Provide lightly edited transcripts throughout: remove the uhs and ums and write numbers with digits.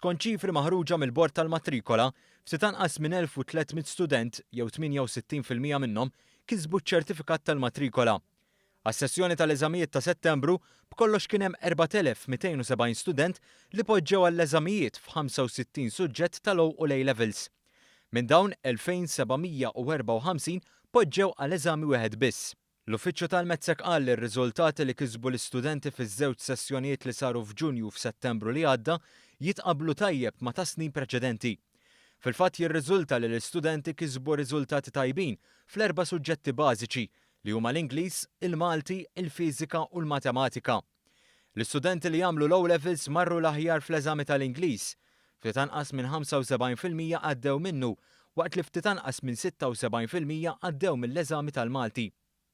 Skont ċifri maħruġa mill-Bord tal-Matrikola, ftit anqas minn 1300 student jew 68% minnhom kisbu ċ-ċertifikat tal-matrikola. Għas-sessjoni tal-eżamijiet ta' Settembru b'kollox kien hemm 4270 student li poġġew għall-eżamijiet f'65 suġġett tal-O u A-levels. Minn dawn 2754 poġġew għall-eżami wieħed biss. L-Uffiċċju tal-Metzek qal li r-riżultati li kisbu l-istudenti fiż-żewġ sessjonijiet li saru f'Ġunju u f'Settembru li għadda jitqabblu tajjeb ma' ta' snin preċedenti. Fil-fatt jirriżulta li l-istudenti kisbu riżultati tajbin fl-4 suġġetti bażiċi li huma l-Ingliż, il-Malti, il-Fiżika u l-Matematika. L-istudenti li jagħmlu l-O-levels marru l-aħjar fl-eżami tal-Ingliż, ftit anqas minn 75% għaddew minnu, waqt li ftit anqas minn 76% għaddew mill-eżami tal-Malti.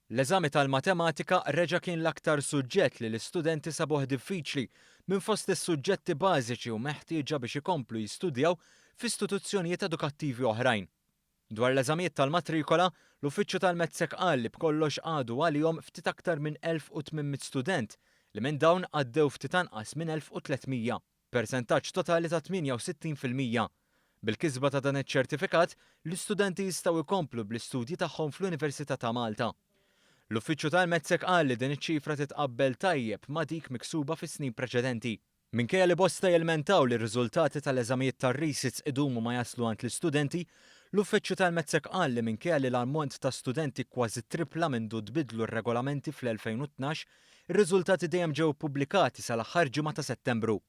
L-eżami tal-matematika reġa' kien l-aktar suġġett li l-istudenti sabuh diffiċli minn fost is-suġġetti bażiċi u meħtieġa biex ikomplu jistudjaw f'istituzzjonijiet edukattivi oħrajn. Dwar l-eżamijiet tal-matrikola, l-Uffiċċju tal-Metzek qal li b'kollox għadu għalihom ftit aktar minn 1800 student li minn dawn għaddew ftit anqas minn 1300, persentaġġ totali ta' 68%. Bil-kisba ta' dan iċ-ċertifikat, l-istudenti jistgħu jkomplu bl-istudji tagħhom fl-Università ta' Malta. L-Uffiċċju tal-Metzek qal li din iċ-ċifra titqabbel tajjeb ma' dik miksuba fis-snin preċedenti. Minkejja li bosta jelmentaw li r-riżultati tal-eżamijiet tar-resits idumu ma jaslu għand l-istudenti, l-Uffiċċju tal-Metzek qal li minkejja li l-ammont ta' studenti kważi tripla mindu tbiddlu r-regolamenti fl-2012, ir-riżultati dejjem ġew pubblikati sal-aħħar ġimgħa ta' Settembru.